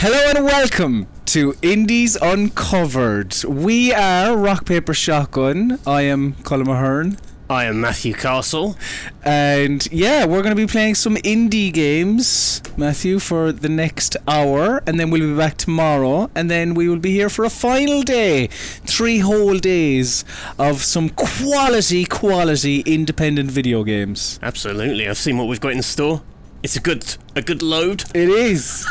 Hello and welcome to Indies Uncovered. We are Rock Paper Shotgun. I am Colin Mahern. I am Matthew Castle. And yeah, we're going to be playing some indie games, Matthew, for the next hour. And then we'll be back tomorrow. And then we will be here for a final day. 3 whole days of some quality independent video games. Absolutely. I've seen what we've got in store. It's a good load. It is.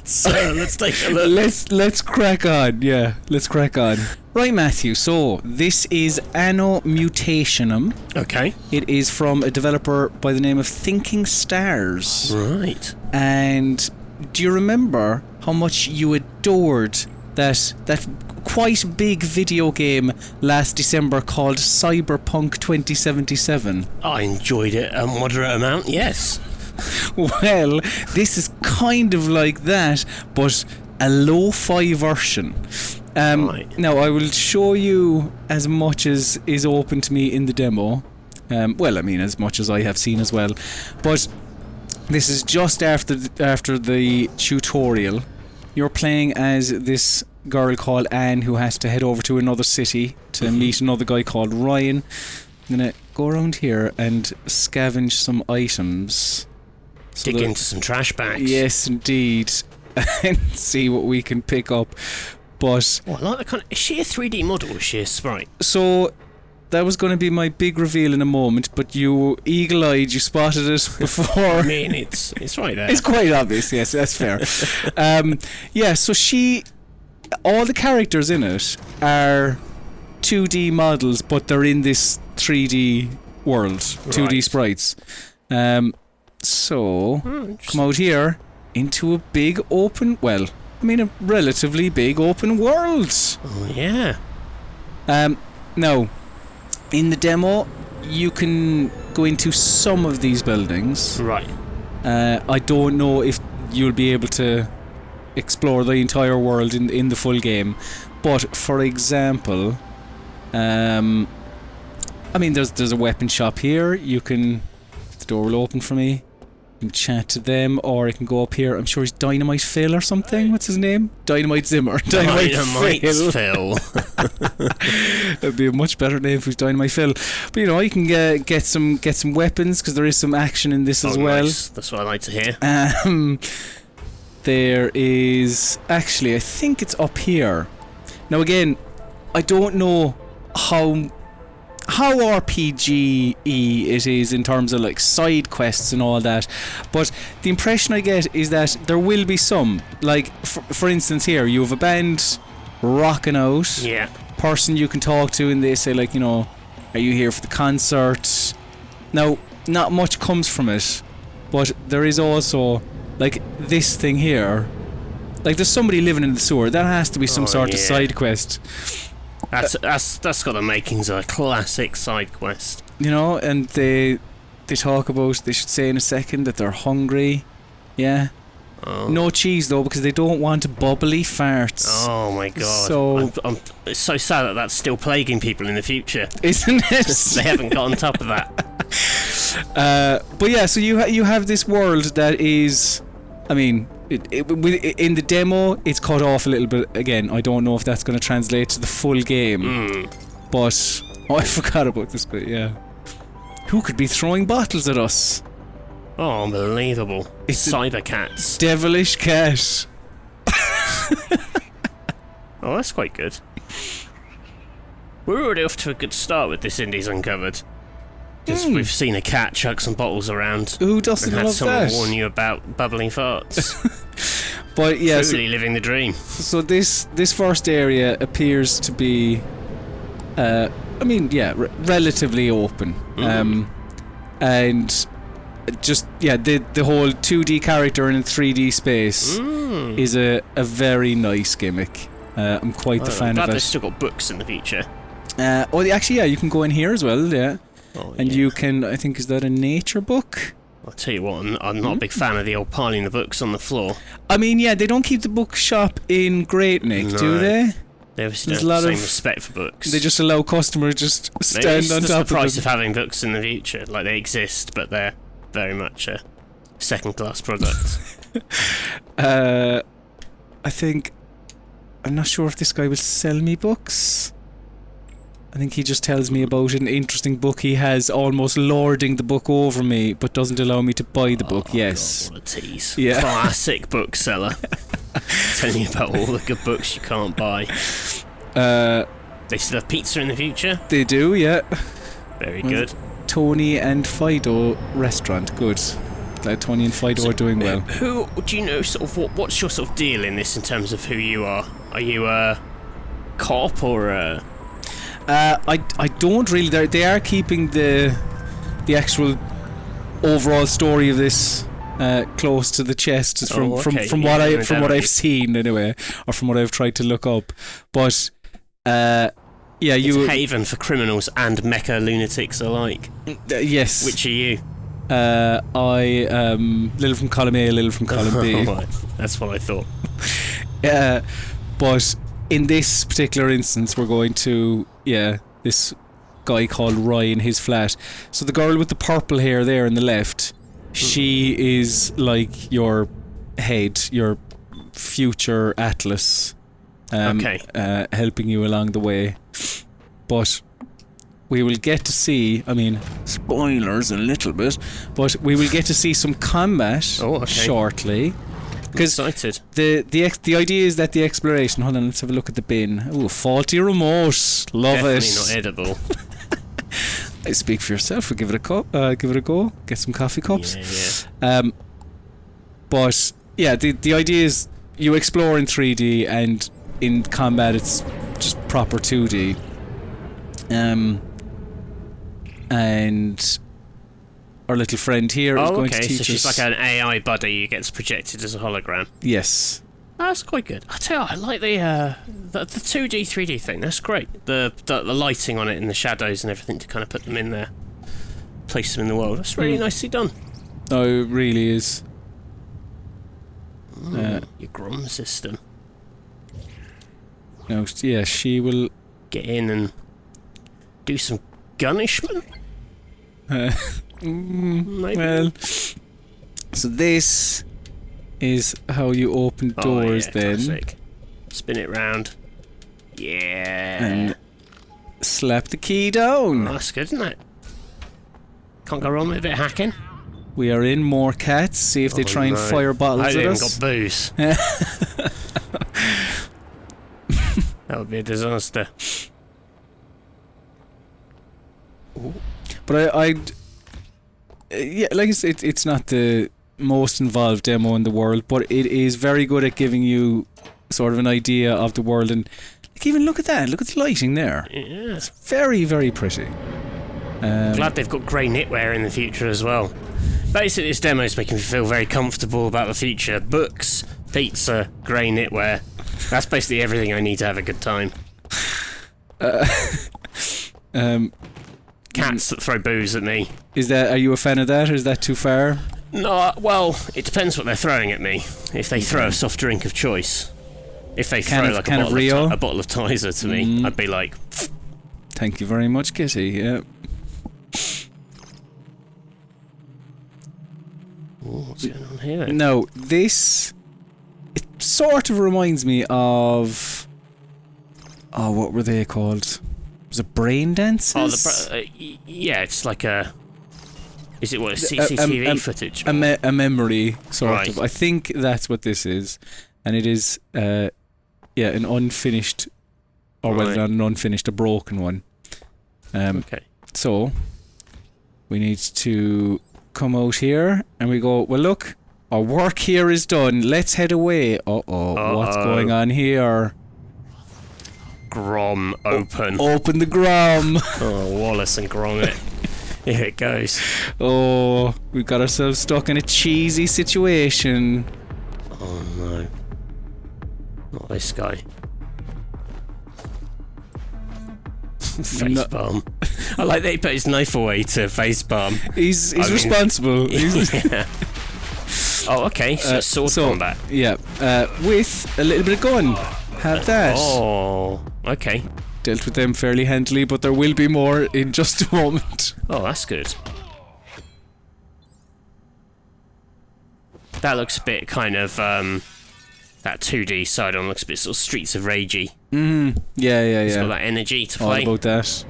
So let's take a look. Let's crack on. Yeah, let's crack on. Right, Matthew. So this is Anno Mutationem. Okay. It is from a developer by the name of ThinkingStars. Right. And do you remember how much you adored that quite big video game last December called Cyberpunk 2077? I enjoyed it a moderate amount, yes. Well, this is kind of like that, but a lo-fi version. Right. Now, I will show you as much as is open to me in the demo. Well, I mean, as much as I have seen as well. But this is just after the tutorial. You're playing as this girl called Anne who has to head over to another city to meet another guy called Ryan. I'm going to go around here and scavenge some items. Dig into some trash bags. Yes, indeed. And see what we can pick up. But I like the kind of, is she a 3D model or is she a sprite? So that was going to be my big reveal in a moment, but you eagle-eyed, you spotted it before. I mean, it's right there. It's quite obvious, yes, that's fair. Yeah, so all the characters in it are 2D models, but they're in this 3D world, 2D sprites. So, come out here into a big open, a relatively big open world. Oh, yeah. Now, in the demo, you can go into some of these buildings. Right. I don't know if you'll be able to explore the entire world in the full game, but for example, there's a weapon shop here. The door will open for me. You can chat to them, or I can go up here. I'm sure he's Dynamite Phil or something. What's his name? Dynamite Zimmer. Dynamite Phil. That'd be a much better name if he was Dynamite Phil. But you can get some weapons, because there is some action in this as well. Nice. That's what I like to hear. There is actually, I think it's up here. Now again, I don't know how RPG-y it is in terms of like side quests and all that, but the impression I get is that there will be some, like for instance here you have a band rocking out, person you can talk to, and they say like, are you here for the concert? Now not much comes from it, but there is also like this thing here, like there's somebody living in the sewer. That has to be some sort of side quest. That's got the makings of a classic side quest. And they talk about, they should say in a second that they're hungry. Yeah. Oh. No cheese though, because they don't want bubbly farts. Oh my god. So it's so sad that that's still plaguing people in the future. Isn't it? They haven't got on top of that. But yeah, so you have this world that is, in the demo, it's cut off a little bit. Again, I don't know if that's going to translate to the full game. But I forgot about this bit. Yeah, who could be throwing bottles at us? Oh, unbelievable! It's cyber cats. Devilish cat. Oh, that's quite good. We're already off to a good start with this Indies Uncovered. Because we've seen a cat chuck some bottles around. Who doesn't and had love someone that? warn you about bubbling farts. But yeah, truly living the dream. So this first area appears to be, relatively open, and just the whole 2D character in a 3D space is a very nice gimmick. I'm quite the fan of it. Glad they've still got books in the future. You can go in here as well. Yeah. Oh, and you can, I think, is that a nature book? I'll tell you what, I'm not a big fan of the old piling of books on the floor. They don't keep the bookshop in Great Nick, do they? They obviously don't have the same respect for books. They just allow customers just stand on top of them. It's the price of having books in the future. Like, they exist, but they're very much a second-class product. I think... I'm not sure if this guy will sell me books. I think he just tells me about an interesting book he has, almost lording the book over me, but doesn't allow me to buy the book. Yes. God, what a tease. Yeah. Classic bookseller. Telling you about all the good books you can't buy. They still have pizza in the future? They do, yeah. Very good. Tony and Fido restaurant, good. Glad Tony and Fido are doing well. Who do you know? Sort of what's your sort of deal in this in terms of who you are? Are you a cop or a? I don't really. They are keeping the actual overall story of this close to the chest from what I've seen anyway, or from what I've tried to look up. But yeah, it's a haven for criminals and mecha lunatics alike. Yes. Which are you? I little from column A, little from column B. Right. That's what I thought. But in this particular instance, we're going to this guy called Roy in his flat. So the girl with the purple hair there on the left, she is like your head, your future Atlas, helping you along the way. But we will get to see, I mean, spoilers a little bit, but we will get to see some combat shortly. Excited. The idea is that the exploration. Hold on, let's have a look at the bin. Ooh, faulty remote. Love it. Definitely not edible. I speak for yourself. We'll give it a give it a go. Get some coffee cups. Yeah. But yeah, the idea is you explore in 3D, and in combat it's just proper 2D. And our little friend here is going to teach us. So she's like an AI buddy who gets projected as a hologram. Yes. That's quite good. I tell you, I like the 2D, 3D thing. That's great. The lighting on it and the shadows and everything to kind of put them in there, place them in the world. That's really nicely done. Oh, it really is. Your Grom system. No, yeah, she will get in and do some gunishment. Maybe. Well, so this is how you open doors then. Classic. Spin it round. Yeah. And slap the key down. Oh, that's good, isn't it? Can't go wrong with a bit of hacking. We are in more cats. See if they try and fire bottles at us. Got booze. That would be a disaster. Ooh. But yeah, like I said, it's not the most involved demo in the world, but it is very good at giving you sort of an idea of the world. And like, even look at that. Look at the lighting there. Yeah. It's very, very pretty. Glad they've got grey knitwear in the future as well. Basically, this demo is making me feel very comfortable about the future. Books, pizza, grey knitwear. That's basically everything I need to have a good time. Cats that throw booze at me. Are you a fan of that, or is that too far? No, well, it depends what they're throwing at me. If they throw a soft drink of choice, if they throw like a bottle of Tizer to me, I'd be like, thank you very much, Kitty. Yeah. Ooh, what's going on here? No, this it sort of reminds me of what were they called? Was it Brain Dances? Yeah, it's like a. Is it what, CCTV footage? A memory, sort of. I think that's what this is. And it is, an unfinished, or whether not an unfinished, a broken one. Okay. So, we need to come out here, and we go, well, look, our work here is done. Let's head away. What's going on here? Grom open. Open the Grom. Oh, Wallace and Grom it. Here it goes. Oh, we got ourselves stuck in a cheesy situation. Oh no. Not this guy. Facepalm. I like that he put his knife away to facepalm. He's responsible. Yeah. Oh, okay. So sword combat. Yeah. With a little bit of gun. Have that. Oh, okay. Dealt with them fairly handily, but there will be more in just a moment. Oh, that's good. That looks a bit kind of that 2D side on looks a bit sort of Streets of Ragey. Yeah. It's got that energy to play. All about that.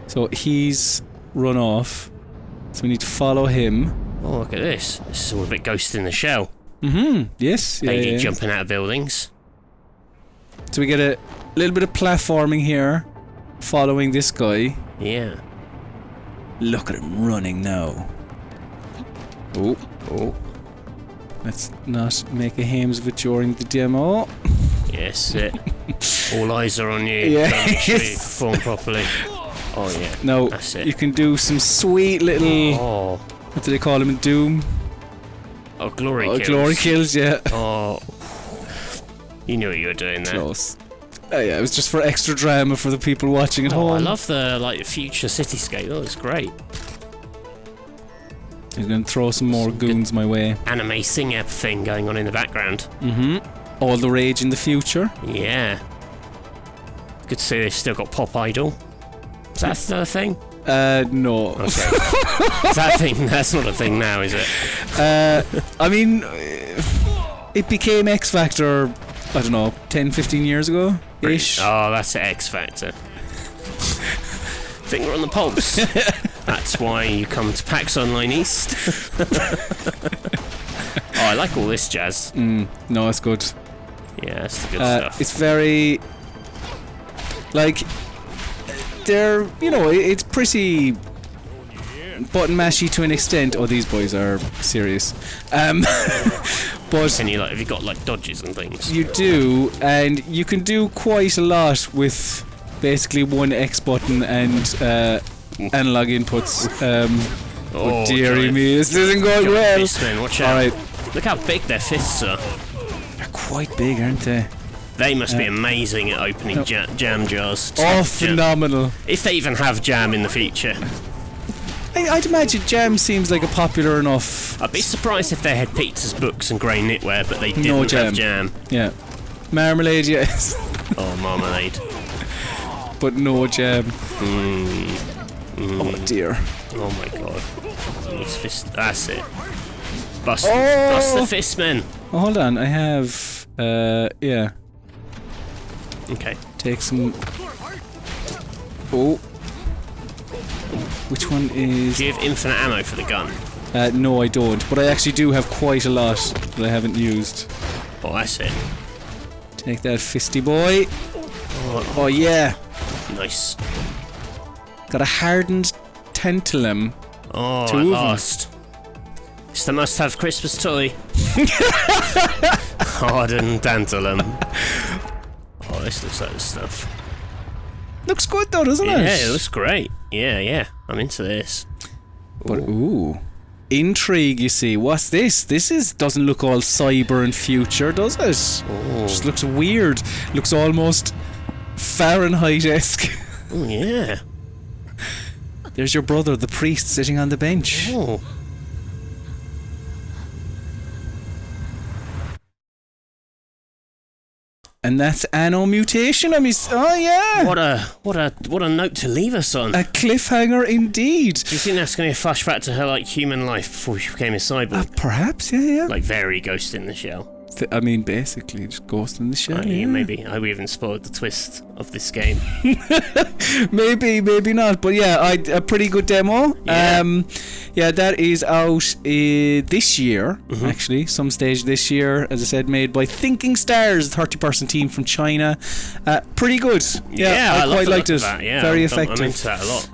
So he's run off. So we need to follow him. Oh, look at this. This is all a bit Ghost in the Shell. Yes. Lady jumping out of buildings. So we get a little bit of platforming here, following this guy. Yeah. Look at him running now. Oh. Let's not make a hames of it during the demo. Yes, all eyes are on you. Yeah. Make sure you perform properly. Oh yeah. No, that's it. you can do some sweet little. Oh. What do they call them in Doom? Oh, glory kills. Glory kills, yeah. Oh. You knew what you were doing there. Close. Oh yeah, it was just for extra drama for the people watching at home. I love the future cityscape. Oh, it's great. You're gonna throw some more goons my way. Anime sing-up thing going on in the background. All the rage in the future. Yeah. Good to see they've still got Pop Idol. Is that still a thing? No. Okay. Is that a thing? That's not a thing now, is it? I mean, it became X Factor, I don't know, 10, 15 years ago ish. Oh, that's the X Factor. Finger on the pulse. That's why you come to PAX Online East. Oh, I like all this jazz. No, it's good. Yeah, that's the good stuff. It's very, like, they're, it's pretty button mashy to an extent. Oh, these boys are serious. But and have you got like dodges and things? You do, and you can do quite a lot with basically one X button and analog inputs. Oh dearie me, this isn't going well. Fistmen, watch out. Alright. Look how big their fists are. They're quite big, aren't they? They must be amazing at opening jam jars. Oh, phenomenal. If they even have jam in the future. I'd imagine jam seems like a popular enough... I'd be surprised if they had pizzas, books and grey knitwear, but they didn't have jam. Yeah. Marmalade, yes. Oh, marmalade. But no jam. Oh dear. Oh my god. That's it. Bust the fistmen. Oh, hold on, I have... yeah. Okay. Take some... Oh. Which one is... Do you have infinite ammo for the gun? No, I don't. But I actually do have quite a lot that I haven't used. Oh, that's it. Take that fisty boy. Oh yeah. Nice. Got a hardened tantalum. Oh, at last. It's the must-have Christmas toy. Hardened tantalum. Oh, this looks like the stuff. Looks good though, doesn't it? Yeah, it looks great. Yeah. I'm into this. But ooh. Intrigue, you see. What's this? Doesn't look all cyber and future, does it? Oh. Just looks weird. Looks almost Fahrenheit-esque. Oh, yeah. There's your brother, the priest, sitting on the bench. Oh. And that's Anno Mutationem. Oh yeah. What a note to leave us on. A cliffhanger indeed. Do you think that's going to be a flashback to her human life before she became a cyborg? Perhaps, yeah. Like very Ghost in the Shell. I mean, basically, just Ghost in the Shell. Yeah, maybe. I hope we haven't spoiled the twist of this game. maybe not. But yeah, a pretty good demo. Yeah, that is out this year, actually, some stage this year. As I said, made by ThinkingStars, 30-person team from China. Pretty good. Yeah, I quite liked it. Yeah, very effective. I'm into that a lot.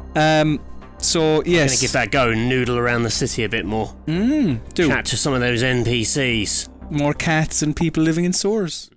So yes, I'm gonna give that a go and noodle around the city a bit more. Do Chat to some of those NPCs. More cats and people living in sewers.